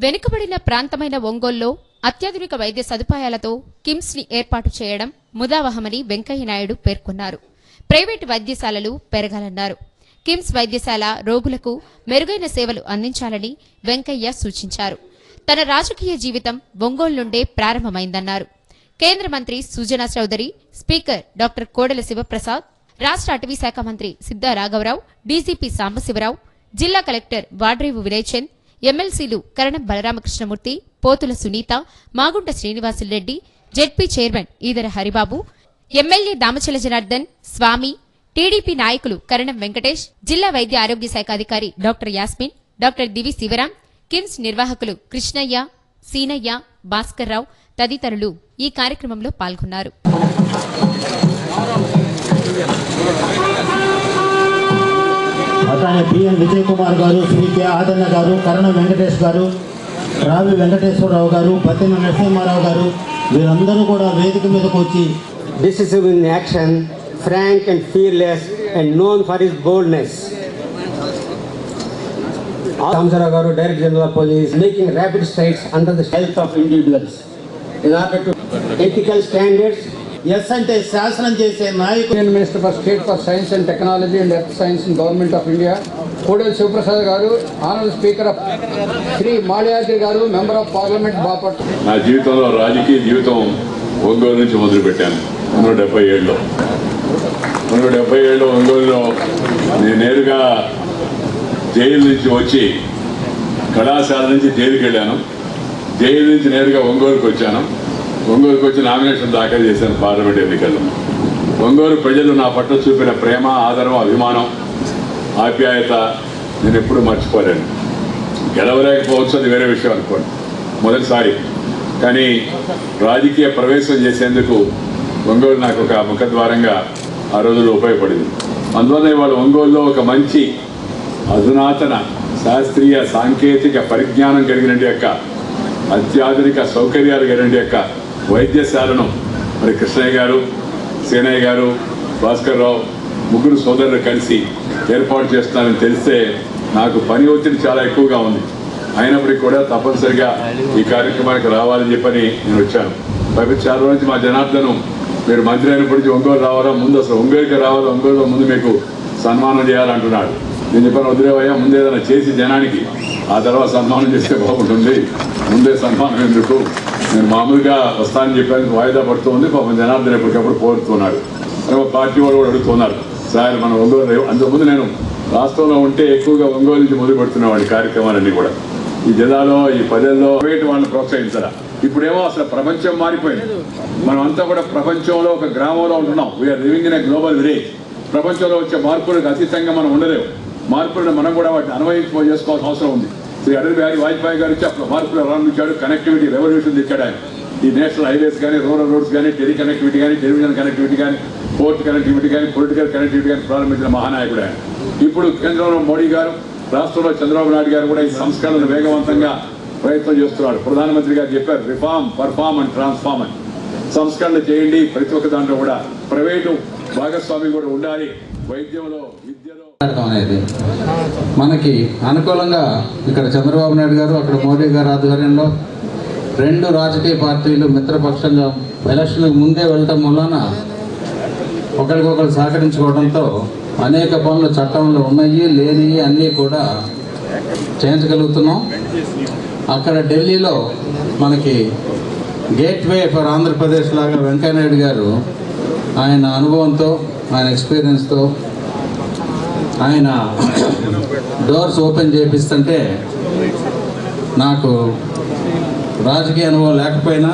వెనుకబడిన ప్రాంతమైన ఒంగోలులో అత్యాధునిక వైద్య సదుపాయాలతో కిమ్స్ ని ఏర్పాటు చేయడం ముదావహమని వెంకయ్య నాయుడు పేర్కొన్నారు. ప్రైవేటు వైద్యశాలలు పెరగాలన్నారు. కిమ్స్ వైద్యశాల రోగులకు మెరుగైన సేవలు అందించాలని వెంకయ్య సూచించారు. తన రాజకీయ జీవితం ఒంగోలు నుండే ప్రారంభమైందన్నారు. కేంద్ర మంత్రి సుజనా చౌదరి, స్పీకర్ డాక్టర్ కోడెల శివప్రసాద్, రాష్ట్ర అటవీ శాఖ మంత్రి సిద్ధా రాఘవరావు, డీజీపీ సాంబశివరావు, జిల్లా కలెక్టర్ వాడ్రేవు వినయ్ చంద్, ఎమ్మెల్సీలు Karanam Balaramakrishnamurthy, Pothula Sunitha, Magunta Srinivasulureddy, ZP chairman Edara Haribabu, MLA Damachala Janardhan, Swamy, TDP నాయకులు కరణం వెంకటేష్, జిల్లా వైద్య ఆరోగ్య శాఖ అధికారి doctor Yasmin, doctor Divi Sivaram, KIMS నిర్వాహకులు కృష్ణయ్య, సీనయ్య, భాస్కర్రావు తదితరులు ఈ కార్యక్రమంలో పాల్గొన్నారు. అతని బిఎన్ విజయ్ కుమార్ గారు, శ్రీ కె ఆదన్న గారు, కరణం వెంకటేష్ గారు, రావి వెంకటేశ్వరరావు గారు, పత్తిన నరసింహారావు గారు, వీరందరూ కూడా వేదిక మీదకు వచ్చి decisive in action, frank and fearless and known for his boldness. Samsara Garu, Director General of Police, making rapid strides under the health of individuals in order to ethical standards. S అంటే శాసనం చేసే నాయకుడు. Union minister for state for science and technology and earth science in government of India, Kodela Sivaprasad garu, honourable speaker of Sri Malyadri garu, member of parliament Bapatla. నా జీవితంలో రాజకీయ జీవితం ఒంగోలు నుంచి మొదలుపెట్టాను 1977లో. 1977లో ఒంగోలులో నేను నేరుగా జైలు నుంచి వచ్చి, కళాశాల నుంచి జైలుకి వెళ్ళాను. జైలు నుంచి నేరుగా ఒంగోలుకి వచ్చాను. ఒంగోలుకి వచ్చి నామినేషన్ దాఖలు చేశాను పార్లమెంట్ ఎన్నికల్లో. ఒంగోలు ప్రజలు నా పట్ల చూపిన ప్రేమ, ఆదరం, అభిమానం, ఆప్యాయత నేను ఎప్పుడూ మర్చిపోలేను. గెలవలేకపోవచ్చు, అది వేరే విషయం అనుకోండి, మొదటిసారి. కానీ రాజకీయ ప్రవేశం చేసేందుకు ఒంగోలు నాకు ఒక ముఖద్వారంగా ఆ రోజుల్లో ఉపయోగపడింది. అందువల్ల ఇవాళ ఒంగోలులో ఒక మంచి అధునాతన శాస్త్రీయ సాంకేతిక పరిజ్ఞానం కలిగిన యొక్క అత్యాధునిక సౌకర్యాలు కలిగిన యొక్క వైద్యశాలను మరి కృష్ణయ్య గారు, సీనయ్య గారు, భాస్కర్రావు ముగ్గురు సోదరులు కలిసి ఏర్పాటు చేస్తున్నారని తెలిస్తే నాకు పని ఒత్తిడి చాలా ఎక్కువగా ఉంది. అయినప్పటికీ కూడా తప్పనిసరిగా ఈ కార్యక్రమానికి రావాలని చెప్పని నేను వచ్చాను. పైపు చాలా రోజు మా జనార్దను, మీరు మంత్రి అయినప్పటి నుంచి ఒంగోలు రావాలా, ముందు అసలు ఒంగోలుకి రావాలా, ఒంగోలులో ముందు మీకు సన్మానం చేయాలంటున్నాడు. నేను చెప్పాను, వదిలేవయ్యా, ముందు ఏదైనా చేసి జనానికి ఆ తర్వాత సన్మానం చేస్తే బాగుంటుంది, ముందే సన్మానం ఎందుకు, నేను మామూలుగా వస్తానని చెప్పాను, వాయిదా పడుతూ ఉంది. పాపం జనార్దన్ ఎప్పటికప్పుడు కోరుతున్నాడు. పార్టీ వాళ్ళు కూడా అడుగుతున్నారు, సార్ మన ఒంగోలు. అంతకుముందు నేను రాష్ట్రంలో ఉంటే ఎక్కువగా ఒంగోలు నుంచి మొదలు పెడుతున్నవాడి కార్యక్రమాలన్నీ కూడా. ఈ జిల్లాలో, ఈ పల్లెల్లో ప్రైవేట్ వాళ్ళని ప్రోత్సహించారా. ఇప్పుడేమో అసలు ప్రపంచం మారిపోయింది. మనం అంతా కూడా ప్రపంచంలో ఒక గ్రామంలో ఉంటున్నాం. We're living in a global village. ప్రపంచంలో వచ్చే మార్పులకు అతీతంగా మనం ఉండలేము. మార్పులను మనం కూడా వాటిని చేసుకోవాల్సిన అవసరం ఉంది. శ్రీ అటల్ బిహారీ వాజ్పేయి గారు వచ్చి అప్పుడు మార్పులు ప్రారంభించాడు. కనెక్టివిటీ రెవల్యూషన్ తెచ్చాడు ఆయన. ఈ నేషనల్ హైవేస్ కానీ, రూరల్ రోడ్స్ కానీ, టెలి కనెక్టివిటీ కానీ, టెలివిజన్ కనెక్టివిటీ కానీ, పోర్ట్ కనెక్టివిటీ కానీ, పొలిటికల్ కనెక్టివిటీ కానీ ప్రారంభించిన మహానాయకుడు ఆయన. ఇప్పుడు కేంద్రంలో మోడీ గారు, రాష్ట్రంలో చంద్రబాబు నాయుడు గారు కూడా ఈ సంస్కరణను వేగవంతంగా ప్రయత్నం చేస్తున్నాడు. ప్రధానమంత్రి గారు చెప్పారు, రిఫార్మ్, పర్ఫార్మ్ అండ్ ట్రాన్స్ఫార్మ్ అని. సంస్కరణలు చేయండి, ప్రతి ఒక్క దాంట్లో కూడా ప్రైవేటు భాగస్వామి కూడా ఉండాలి. వైద్యంలో, విద్యలో అనేది మనకి అనుకూలంగా ఇక్కడ చంద్రబాబు నాయుడు గారు, అక్కడ మోడీ గారు ఆధ్వర్యంలో రెండు రాజకీయ పార్టీలు మిత్రపక్షంగా ఎలక్షన్లకు ముందే వెళ్ళటం వలన ఒకరికొకరు సహకరించుకోవడంతో అనేక పనులు చట్టంలో ఉన్నాయి, లేని అన్నీ కూడా చేయించగలుగుతున్నాం. అక్కడ ఢిల్లీలో మనకి గేట్వే ఫర్ ఆంధ్రప్రదేశ్ లాగా వెంకయ్యనాయుడు గారు ఆయన అనుభవంతో, ఆయన ఎక్స్పీరియన్స్తో ఆయన డోర్స్ ఓపెన్ చేపిస్తుంటే నాకు రాజకీయ అనుభవం లేకపోయినా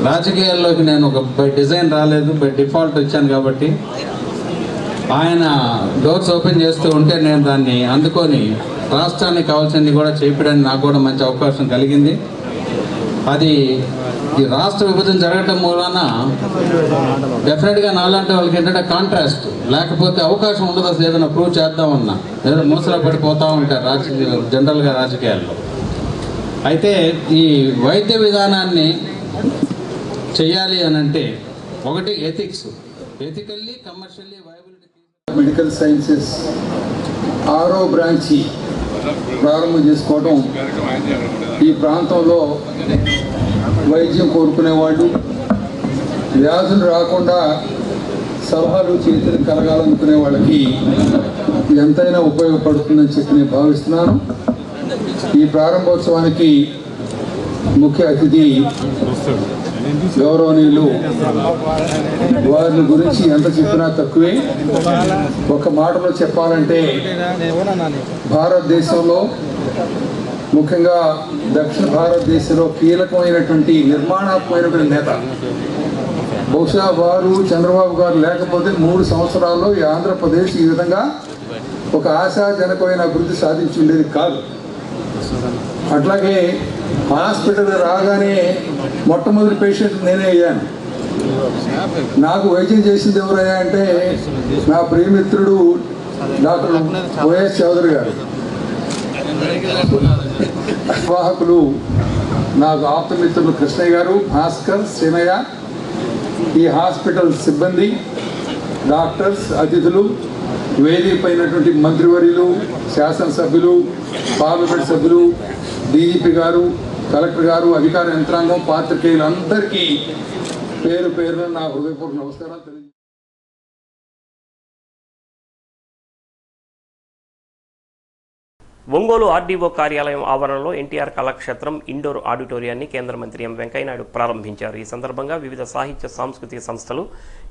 రాజకీయాల్లోకి నేను ఒక బై డిజైన్ రాలేదు, బై డిఫాల్ట్ వచ్చాను కాబట్టి ఆయన డోర్స్ ఓపెన్ చేస్తూ ఉంటే నేను దాన్ని అందుకొని రాష్ట్రానికి కావాల్సింది కూడా చేయించడానికి నాకు కూడా మంచి అవకాశం కలిగింది. అది ఈ రాష్ట్ర విభజన జరగటం మూలన డెఫినెట్గా నాలాంటి వాళ్ళకి ఏంటంటే కాంట్రాస్ట్, లేకపోతే అవకాశం ఉండదు అసలు ఏదైనా ప్రూవ్ చేద్దామన్నా, ఏదైనా మూసలో పడిపోతూ ఉంటారు జనరల్గా రాజకీయాల్లో. అయితే ఈ వైద్య విధానాన్ని చేయాలి అని అంటే ఒకటి ethics, ethically commercially viability. Medical sciences 6వ బ్రాంచి ప్రారంభం చేసుకోవడం ఈ ప్రాంతంలో వైద్యం కోరుకునేవాళ్ళు, వ్యాధులు రాకుండా సలహాలు చేతులు కలగాలనుకునే వాళ్ళకి ఎంతైనా ఉపయోగపడుతుందని చెప్పి నేను భావిస్తున్నాను. ఈ ప్రారంభోత్సవానికి ముఖ్య అతిథి గౌరవనీయులు, వారి గురించి ఎంత చెప్పినా తక్కువే. ఒక మాటలో చెప్పాలంటే భారతదేశంలో ముఖ్యంగా దక్షిణ భారతదేశంలో కీలకమైనటువంటి నిర్మాణాత్మకమైనటువంటి నేత. బహుశా వారు చంద్రబాబు గారు లేకపోతే 3 సంవత్సరాల్లో ఈ ఆంధ్రప్రదేశ్ ఈ విధంగా ఒక ఆశాజనకమైన అభివృద్ధి సాధించి ఉండేది కాదు. అట్లాగే హాస్పిటల్ రాగానే మొట్టమొదటి పేషెంట్ నేనే అయ్యాను. నాకు వైద్యం చేసింది ఎవరయ్యా అంటే నా ప్రియమిత్రుడు డాక్టర్ వైఎస్ చౌదరి గారు. నిర్వాహకులు నాకు ఆప్తమిత్రులు కృష్ణయ్య గారు, భాస్కర్, శ్రీనయ్య, ఈ హాస్పిటల్ సిబ్బంది, డాక్టర్స్, అతిథులు, వేదిక పైనటువంటి మంత్రివర్యులు, శాసనసభ్యులు, పార్లమెంట్ సభ్యులు, డీజీపీ గారు, కలెక్టర్ గారు, అధికార యంత్రాంగం, పాత్రికేయులందరికీ పేరు పేరున నా హృదయపూర్వక నమస్కారాలు తెలియజేస్తున్నాను. ఒంగోలు ఆర్డీఓ కార్యాలయం ఆవరణలో ఎన్టీఆర్ కళాక్షేత్రం ఇండోర్ ఆడిటోరియాన్ని కేంద్ర మంత్రి ఎం వెంకయ్యనాయుడు ప్రారంభించారు. ఈ సందర్భంగా వివిధ సాహిత్య సాంస్కృతిక సంస్థలు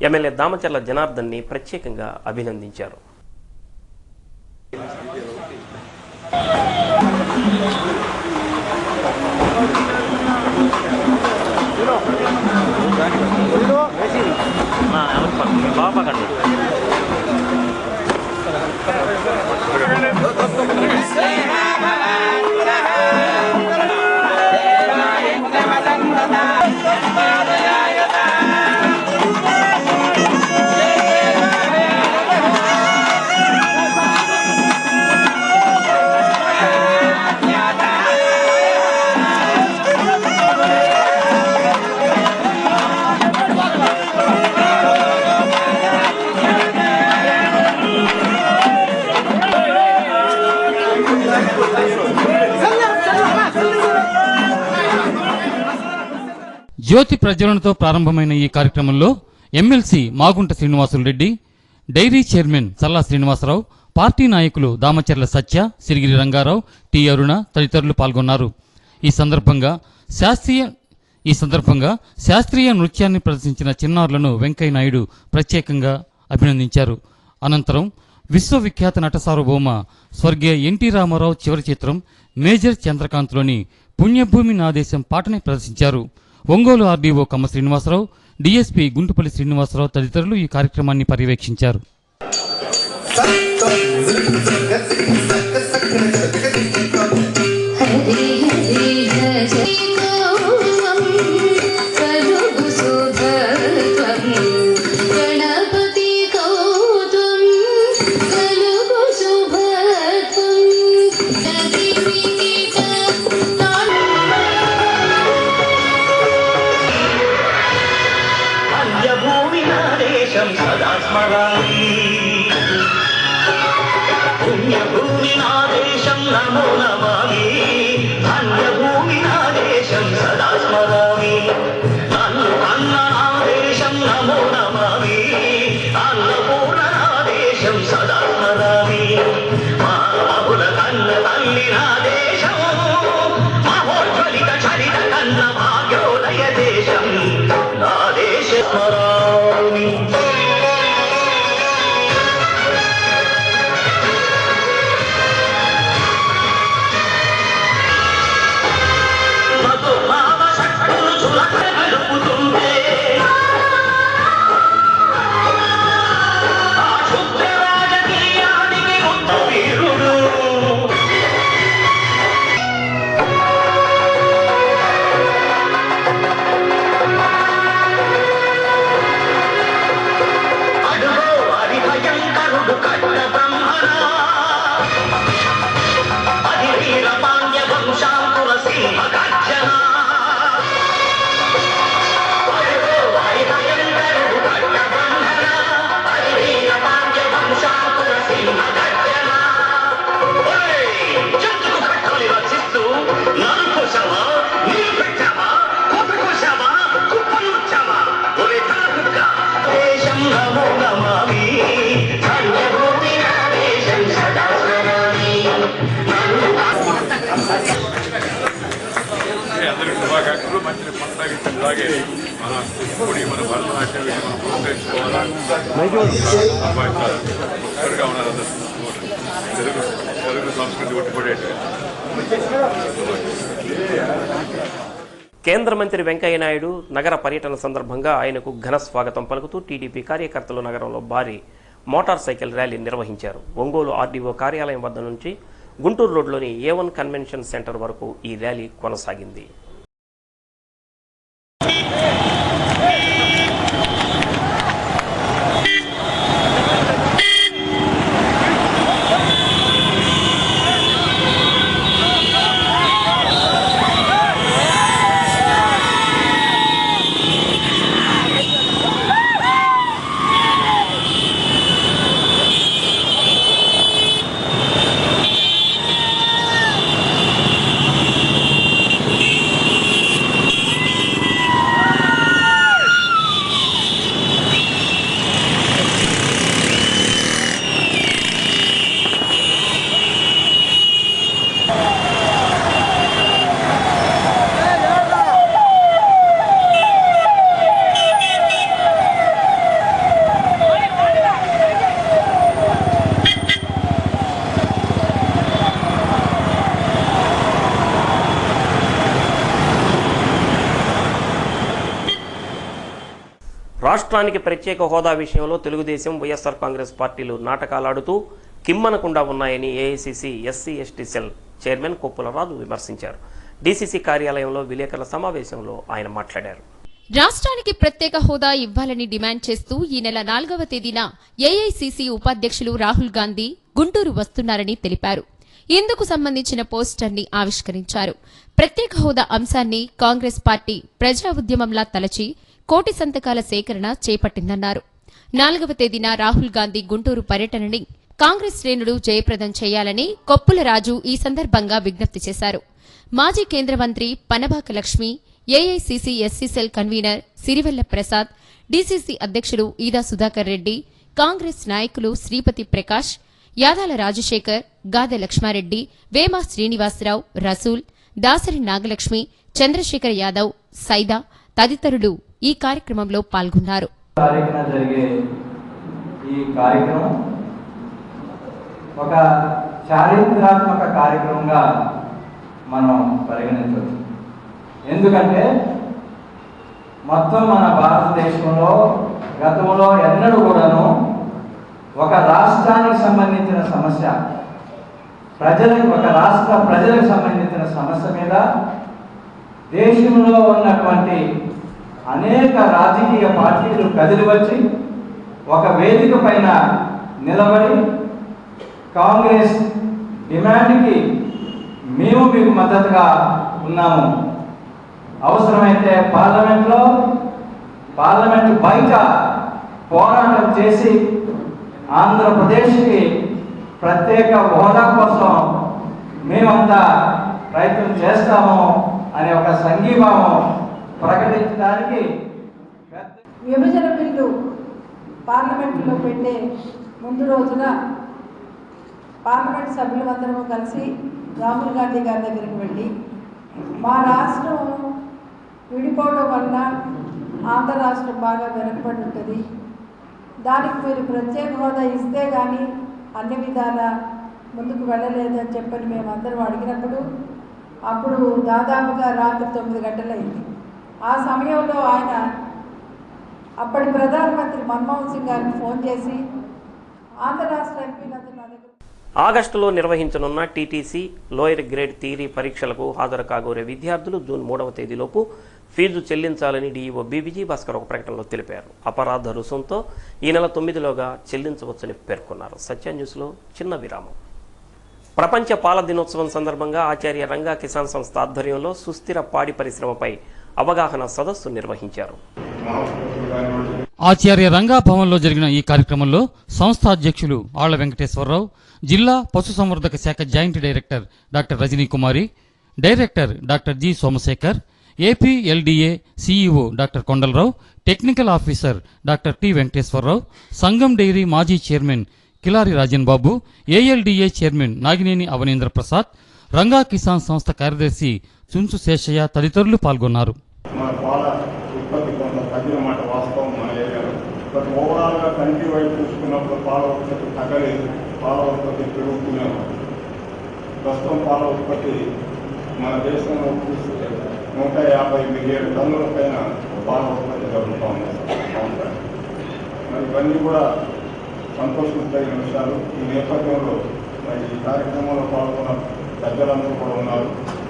ఎమ్మెల్యే దామచర్ల జనార్దన్ ని ప్రత్యేకంగా అభినందించారు. జ్యోతి ప్రజ్వలనతో ప్రారంభమైన ఈ కార్యక్రమంలో MLC Magunta Srinivasulu Reddy, dairy chairman Challa Srinivasarao, party నాయకులు దామచర్ల సత్య, సిరిగిరి రంగారావు, టి అరుణ తదితరులు పాల్గొన్నారు. ఈ సందర్భంగా శాస్త్రీయ నృత్యాన్ని ప్రదర్శించిన చిన్నారులను వెంకయ్యనాయుడు ప్రత్యేకంగా అభినందించారు. అనంతరం విశ్వవిఖ్యాత నట సార్వభౌమ స్వర్గీయ ఎన్టీ రామారావు చివరి చిత్రం మేజర్ చంద్రకాంత్లోని పుణ్యభూమి నా దేశం పాటని ప్రదర్శించారు. ఒంగోలు ఆర్డీఓ కమ్మ శ్రీనివాసరావు, డీఎస్పీ గుంటుపల్లి శ్రీనివాసరావు తదితరులు ఈ కార్యక్రమాన్ని పర్యవేక్షించారు. అలాగే మన కూచిపూడి, మన భరతనాట్యం మనం ప్రోత్సహించుకోవాలా. చక్కగా ఉన్నారు తెలుగు సంస్కృతి ఒట్టుపడేట్టుగా. కేంద్ర మంత్రి వెంకయ్యనాయుడు నగర పర్యటన సందర్భంగా ఆయనకు ఘన స్వాగతం పలుకుతూ టీడీపీ కార్యకర్తలు నగరంలో భారీ మోటార్ సైకిల్ ర్యాలీ నిర్వహించారు. ఒంగోలు ఆర్డీఓ కార్యాలయం వద్ద నుంచి గుంటూరు రోడ్లోని A1 కన్వెన్షన్ సెంటర్ వరకు ఈ ర్యాలీ కొనసాగింది. రాష్ట్రానికి ప్రత్యేక హోదా విషయంలో తెలుగుదేశం, వైఎస్ఆర్ కాంగ్రెస్ పార్టీలు నాటకాలాడుతూ కిమ్మనకుండా ఉన్నాయని AICC SC ST cell chairman Koppula Raju విమర్శించారు. డీసీసీ కార్యాలయంలో విలేకరుల సమావేశంలో ఆయన మాట్లాడారు. రాష్ట్రానికి ప్రత్యేక హోదా ఇవ్వాలని డిమాండ్ చేస్తూ ఈ నెల 4వ తేదీన ఏఐసీసీ ఉపాధ్యక్షులు రాహుల్ గాంధీ గుంటూరు వస్తున్నారని తెలిపారు. ఇందుకు సంబంధించిన పోస్టర్ని ఆవిష్కరించారు. ప్రత్యేక హోదా అంశాన్ని కాంగ్రెస్ పార్టీ ప్రజా ఉద్యమంలా తలచి కోటి సంతకాల సేకరణ చేపట్టిందన్నారు. 4వ తేదీన రాహుల్ గాంధీ గుంటూరు పర్యటనని కాంగ్రెస్ శ్రేణులు జయప్రదం చేయాలని కొప్పుల రాజు ఈ సందర్భంగా విజ్ఞప్తి చేశారు. మాజీ కేంద్ర మంత్రి Panabaka Lakshmi, AICC SC cell convener Sirivella Prasad, DCC అధ్యక్షుడు ఈదా సుధాకర్ రెడ్డి, కాంగ్రెస్ నాయకులు శ్రీపతి ప్రకాష్, యాదాల రాజశేఖర్, గాదె లక్ష్మారెడ్డి, వేమా శ్రీనివాసరావు, రసూల్, దాసరి నాగలక్ష్మి, చంద్రశేఖర్ యాదవ్, సైదా తదితరులు ఈ కార్యక్రమంలో పాల్గొన్నారు. జరిగే ఈ కార్యక్రమం ఒక చారిత్రాత్మక కార్యక్రమంగా మనం పరిగణించవచ్చు. ఎందుకంటే మొత్తం మన భారతదేశంలో గతంలో ఎన్నడూ కూడాను ఒక రాష్ట్రానికి సంబంధించిన సమస్య, ఒక రాష్ట్ర ప్రజలకు సంబంధించిన సమస్య మీద దేశంలో ఉన్నటువంటి అనేక రాజకీయ పార్టీలు కదిలి వచ్చి ఒక వేదిక పైన నిలబడి కాంగ్రెస్ డిమాండ్కి మేము మీకు మద్దతుగా ఉన్నాము, అవసరమైతే పార్లమెంటు బయట పోరాటం చేసి ఆంధ్రప్రదేశ్కి ప్రత్యేక హోదా కోసం మేమంతా ప్రయత్నం చేస్తాము అనే ఒక సంఘీభావం ప్రకటించడానికి విభజన బిల్లు పార్లమెంటులో పెట్టే ముందు రోజున పార్లమెంట్ సభ్యులందరూ కలిసి రాహుల్ గాంధీ గారి దగ్గరికి వెళ్ళి మా రాష్ట్రం విడిపోవడం వల్ల ఆంధ్ర రాష్ట్రం బాగా వెనకబడి ఉంటుంది, దానికి మీరు ప్రత్యేక హోదా ఇస్తే కానీ అన్ని విధాల ముందుకు వెళ్ళలేదు అని చెప్పని మేమందరం అడిగినప్పుడు అప్పుడు దాదాపుగా రాత్రి 9 గంటలైంది. ఆ సమయంలో ఆయన అప్పటి ప్రధానమంత్రి మన్మోహన్ సింగ్ గారిని ఫోన్ చేసి ఆంధ్ర రాష్ట్ర ఎంపీలందరూ నా దగ్గర ఆగస్టులో నిర్వహించనున్న టీటీసీ లోయర్ గ్రేడ్ థియరీ పరీక్షలకు హాజరు కాగోరే విద్యార్థులు జూన్ 3వ తేదీలోపు ఫీజు చెల్లించాలని డీఈఓ బి విజయభాస్కర్ ఒక ప్రకటనలో తెలిపారు. అపరాధ రుసుంతో ఈ నెల 9లోగా చెల్లించవచ్చని పేర్కొన్నారు. సత్య న్యూస్లో చిన్న విరామం. ప్రపంచ పాల దినోత్సవం సందర్భంగా ఆచార్య రంగా కిసాన్ సంస్థ ఆధ్వర్యంలో సుస్థిర పాడి పరిశ్రమపై అవగాహన సదస్సు నిర్వహించారు. ఆచార్య రంగా భవన్లో జరిగిన ఈ కార్యక్రమంలో సంస్థ అధ్యక్షులు ఆళ్ల వెంకటేశ్వరరావు, జిల్లా పశుసంవర్ధక శాఖ joint director doctor Rajani Kumari, director doctor G Somasekhar, APLDA CEO doctor Kondalarao, technical officer doctor T Venkateswararao, Sangam dairy మాజీ chairman Kilari Rajan Babu, ALDA chairman Naganeni Avanendra Prasad, Ranga Kisan సంస్థ కార్యదర్శి చుంచు శేషయ్య తదితరులు పాల్గొన్నారు. మన పాల ఉత్పత్తి కొంత తగ్గిన మాట వాస్తవం మన ఏరియాలో. బట్ ఓవరాల్గా కంట్రీ వైపు చూసుకున్నప్పుడు పాల ఉత్పత్తి తగ్గలేదు, పాల ఉత్పత్తి పెరుగుతూనే ఉంది. ప్రస్తుతం పాల ఉత్పత్తి మన దేశంలో చూస్తే 150 మిలియన్ టన్నుల పైన పాల ఉత్పత్తి జరుగుతూ ఉంది సార్. మరి ఇవన్నీ కూడా సంతోషించదగిన విషయాలు. ఈ నేపథ్యంలో మరి ఈ కార్యక్రమంలో పాల్గొన్న పెద్దలందరూ కూడా ఉన్నారు.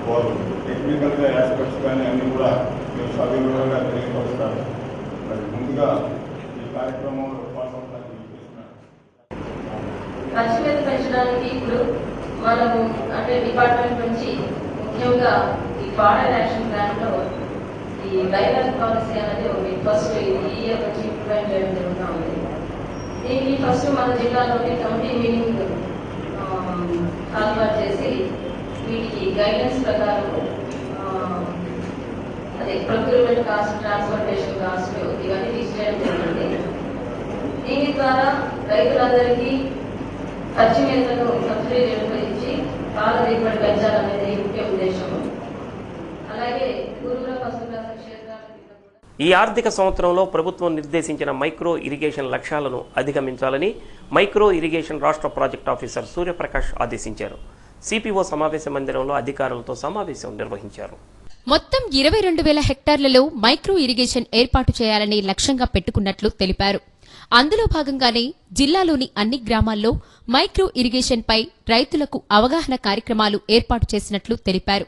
వారు టెక్నికల్గా ఆస్పెక్ట్స్ కానీ అన్నీ కూడా మీరు సవివరంగా తెలియపరుస్తారు. మరి ముందుగా ఈ కార్యక్రమంలో పాల్గొనడానికి ఖర్చు పెంచడానికి ఇప్పుడు మనము అంటే డిపార్ట్మెంట్ నుంచి ముఖ్యంగా ఈ ఫారెన్ యాక్షన్ ప్లాన్ లో ఈ డైవర్స్ పాలసీ అనేది ఒకటి ఫస్ట్ ఈ ఇయర్ నుంచి ఇంప్లిమెంట్ చేయడం జరుగుతూ ఉంది. దీనికి ఫస్ట్ మన జిల్లాలోని కమిటీ మీటింగ్ కాన్వర్ట్ చేసి వీటికి గైడెన్స్ ప్రకారం అదే ప్రొక్యూర్మెంట్ కాస్ట్, ట్రాన్స్పోర్టేషన్ కాస్ట్ ఇవన్నీ తీసుకోవడం జరిగింది. దీని ద్వారా రైతులందరికీ ఖర్చు మేతను సబ్సిడీ రేటులో ఇచ్చి పాల దిగుబడి పెంచాలనేది ముఖ్య ఉద్దేశం. అలాగే గురువుల పశుగ్రాస క్షేత్రాల ఈ ఆర్థిక సంవత్సరంలో ప్రభుత్వం నిర్దేశించిన మైక్రో ఇరిగేషన్ లక్ష్యాలను అధిగమించాలని మైక్రో ఇరిగేషన్ రాష్ట్ర ప్రాజెక్ట్ ఆఫీసర్ సూర్యప్రకాష్ ఆదేశించారు. సిపిఓ సమావేశ మందిరంలో అధికారులతో సమావేశం నిర్వహించారు. మొత్తం 22,000 హెక్టార్లలో మైక్రో ఇరిగేషన్ ఏర్పాటు చేయాలని లక్ష్యంగా పెట్టుకున్నట్లు తెలిపారు. అందులో భాగంగానే జిల్లాలోని అన్ని గ్రామాల్లో మైక్రో ఇరిగేషన్పై రైతులకు అవగాహన కార్యక్రమాలు ఏర్పాటు చేసినట్లు తెలిపారు.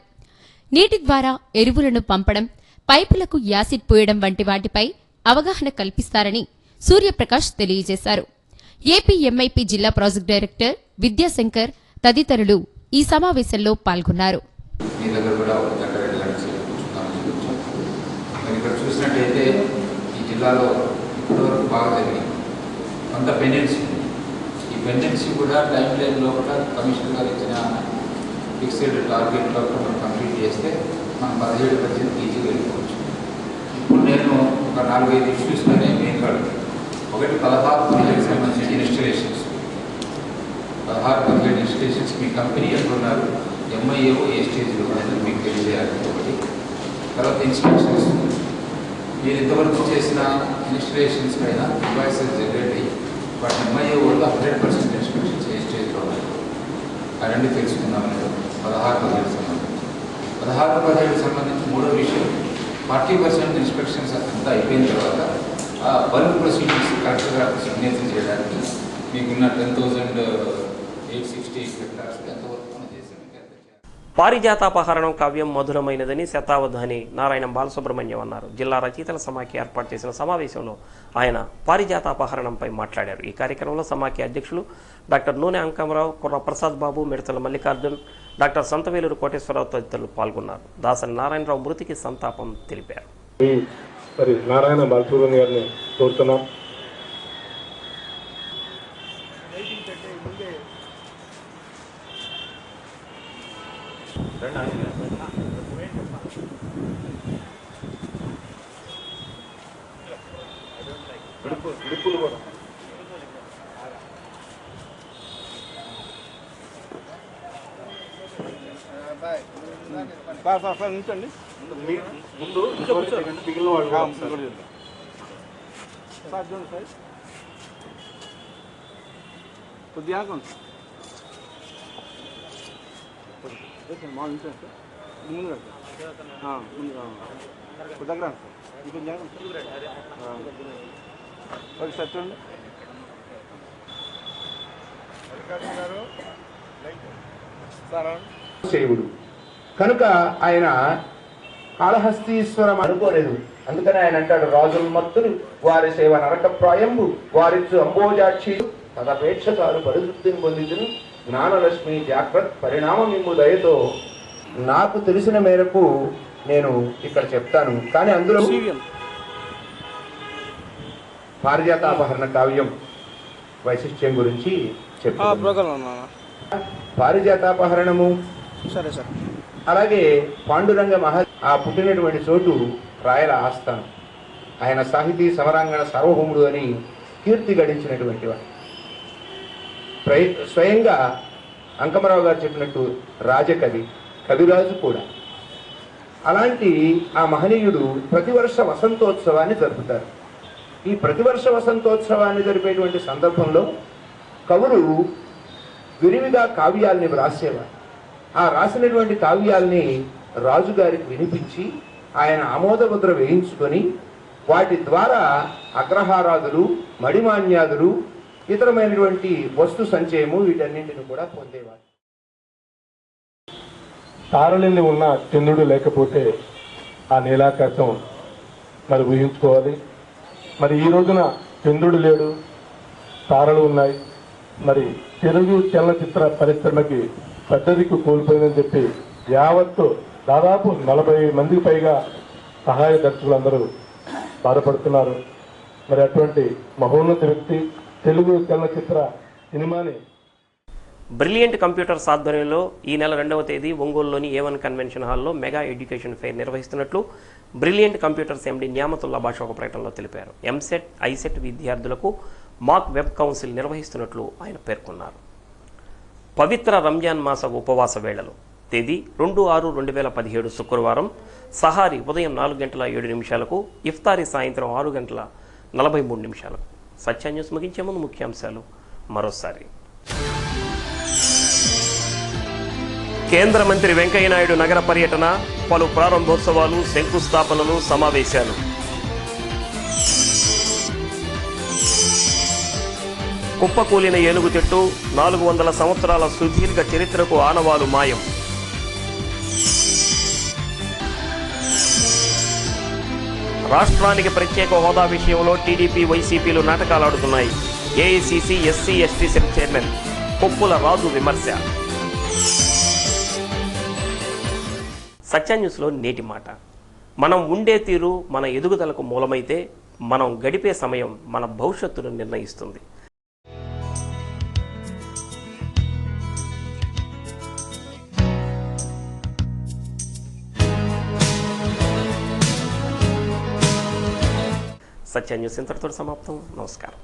నీటి ద్వారా ఎరువులను పంపడం, పైపులకు యాసిడ్ పోయడం వంటి వాటిపై అవగాహన కల్పిస్తారని సూర్యప్రకాష్ తెలియజేశారు. ఏపీ ఎంఐపీ జిల్లా ప్రాజెక్ట్ డైరెక్టర్ విద్యాశంకర్ తదితరులు ఈ సమావేశంలో పాల్గొన్నారు. ఇక్కడ చూసినట్టయితే ఈ జిల్లాలో ఇప్పటివరకు బాగా జరిగింది. కొంత పెండెన్సీ, ఈ పెండెన్సీ కూడా టైం లైన్లో కూడా కమిషనర్ గారు ఇచ్చిన ఫిక్స్డ్ టార్గెట్లో మనం కంప్లీట్ చేస్తే మనం 17% ఈజీగా వెళ్ళిపోవచ్చు. ఇప్పుడు నేను ఒక 4-5 ఇష్యూస్లోనే మెయిన్ కాదు. ఒకటి 16-17 సంబంధించిన ఇన్స్టలేషన్స్, 16-17 ఇన్స్టలేషన్స్ మీ కంపెనీ ఎక్కడున్నారు, ఎంఐఓ ఏ స్టేజ్లో అనేది మీకు తెలియజేయాలి. ఒకటి. తర్వాత ఇన్స్పెక్షన్స్, మీరు ఇంతవరకు చేసిన ఇన్స్టలేషన్స్ పైన డివైసెస్ జనరేట్ అయ్యి వాటి ఎంఐఓ వాళ్ళు 100% ఇన్స్పెక్షన్స్ ఏ స్టేజ్లో ఉన్నాయి ఆ రెండు తెలుసుకుందామని 16-17 సంబంధించి. 16-17 సంబంధించి మూడో విషయం 40% ఇన్స్పెక్షన్స్ అంతా అయిపోయిన తర్వాత ఆ బల్క్ ప్రొసీడింగ్స్ కరెక్ట్గా సిగ్నేచర్ చేయడానికి మీకున్న 10,868 హెక్టార్స్ ఎంతవరకు మనం చేసాం. పారిజాతాపహరణం కావ్యం మధురమైనదని శతావధాని నారాయణం బాలసుబ్రహ్మణ్యం అన్నారు. జిల్లా రచయితల సమాఖ్య ఏర్పాటు చేసిన సమావేశంలో ఆయన పారిజాతాపహరణంపై మాట్లాడారు. ఈ కార్యక్రమంలో సమాఖ్య అధ్యక్షులు డాక్టర్ నూనె అంకమరావు, కుర్ర ప్రసాద్ బాబు, మిడతల మల్లికార్జున్, డాక్టర్ సంతవేలూరు కోటేశ్వరరావు తదితరులు పాల్గొన్నారు. దాసరి నారాయణరావు మృతికి సంతాపం తెలిపారు. మరి నారాయణ బాలసుబ్రహ్మణ్యం గారిని కోరుతున్నాం. ఉంచండి ముందు మిగిలిన వాళ్ళు సార్ చూడండి సార్ కొద్దిగా మా ఉంచండి సార్ ముందు ముందు దగ్గర సార్ ఇంకొంచెం ఓకే సార్ చూడండి శైవుడు కనుక ఆయన కాళహస్తీశ్వరం అనుకోలేదు. అందుకని ఆయన అంటాడు, రాజుల మత్తులు వారి సేవ నరకప్రాయంబు వారిచ్చు అంబోజాక్షి తదపేక్షకాలు పరిశుద్ధిని పొందితును జ్ఞానలక్ష్మి జాగ్రత్త పరిణామం ఇంబు దయతో. నాకు తెలిసిన మేరకు నేను ఇక్కడ చెప్తాను, కానీ అందులో పారిజాతాపహరణ కావ్యం వైశిష్ట్యం గురించి చెప్తాను. పారిజాతాపహరణము సరే సార్. అలాగే పాండురంగ ఆ పుట్టినటువంటి చోటు రాయల ఆస్థానం. ఆయన సాహితీ సమరాంగణ సార్వభౌముడు అని కీర్తి గడించినటువంటి వాడు. స్వయంగా అంకమరావు గారు చెప్పినట్టు రాజకవి, కవిరాజు కూడా. అలాంటి ఆ మహనీయుడు ప్రతివర్ష వసంతోత్సవాన్ని జరుపుతారు. ఈ ప్రతివర్ష వసంతోత్సవాన్ని జరిపేటువంటి సందర్భంలో కవులు విరివిగా కావ్యాల్ని వ్రాసేవారు. ఆ రాసినటువంటి కావ్యాల్ని రాజుగారికి వినిపించి ఆయన ఆమోదముద్ర వేయించుకొని వాటి ద్వారా అగ్రహారాదులు, మడిమాన్యాదులు, ఇతరమైనటువంటి వస్తు సంచయము వీటన్నింటిని కూడా పొందేవారు. తారలిల్లి ఉన్న చంద్రుడు లేకపోతే ఆ నీలాకాశం మరి ఊహించుకోవాలి. మరి ఈ రోజున చంద్రుడు లేడు, తారలు ఉన్నాయి. మరి తెలుగు చలనచిత్ర పరిశ్రమకి పెద్దదిక్కు కోల్పోయిందని చెప్పి యావత్తు దాదాపు 40 మందికి పైగా సహాయ దర్శకులందరూ బాధపడుతున్నారు. మరి అటువంటి మహోన్నత వ్యక్తి తెలుగు చలనచిత్ర సినిమాని బ్రిలియంట్ కంప్యూటర్స్ ఆధ్వర్యంలో ఈ నెల 2వ తేదీ ఒంగోలులోని A1 కన్వెన్షన్ హాల్లో మెగా ఎడ్యుకేషన్ ఫెయిర్ నిర్వహిస్తున్నట్లు బ్రిలియంట్ కంప్యూటర్స్ ఎండి న్యామతుల్లా భాష ఒక ప్రకటనలో తెలిపారు. ఎంసెట్, ఐసెట్ విద్యార్థులకు మాక్ వెబ్ కౌన్సిల్ నిర్వహిస్తున్నట్లు ఆయన పేర్కొన్నారు. పవిత్ర రంజాన్ మాస ఉపవాస వేళలు తేదీ 2/6/2017 శుక్రవారం సహారీ ఉదయం 4:07 ఇఫ్తారీ సాయంత్రం 6:43. సత్య న్యూస్ ముగించే ముందు ముఖ్యాంశాలు మరోసారి. కేంద్ర మంత్రి వెంకయ్యనాయుడు నగర పర్యటన, పలు ప్రారంభోత్సవాలు, శంకుస్థాపనలు, సమావేశాలు. కుప్పకూలిన ఏనుగు చెట్టు, 400 సంవత్సరాల సుదీర్ఘ చరిత్రకు ఆనవాలు మాయం. రాష్ట్రానికి ప్రత్యేక హోదా విషయంలో టీడీపీ, వైసీపీలు నాటకాలాడుతున్నాయి. AICC SC ST cell chairman Koppula Raju విమర్శ. సత్య న్యూస్లో నేటి మాట. మనం ఉండే తీరు మన ఎదుగుదలకు మూలమైతే మనం గడిపే సమయం మన భవిష్యత్తును నిర్ణయిస్తుంది. సత్య న్యూస్ ఇంతటితో సమాప్తం. నమస్కారం.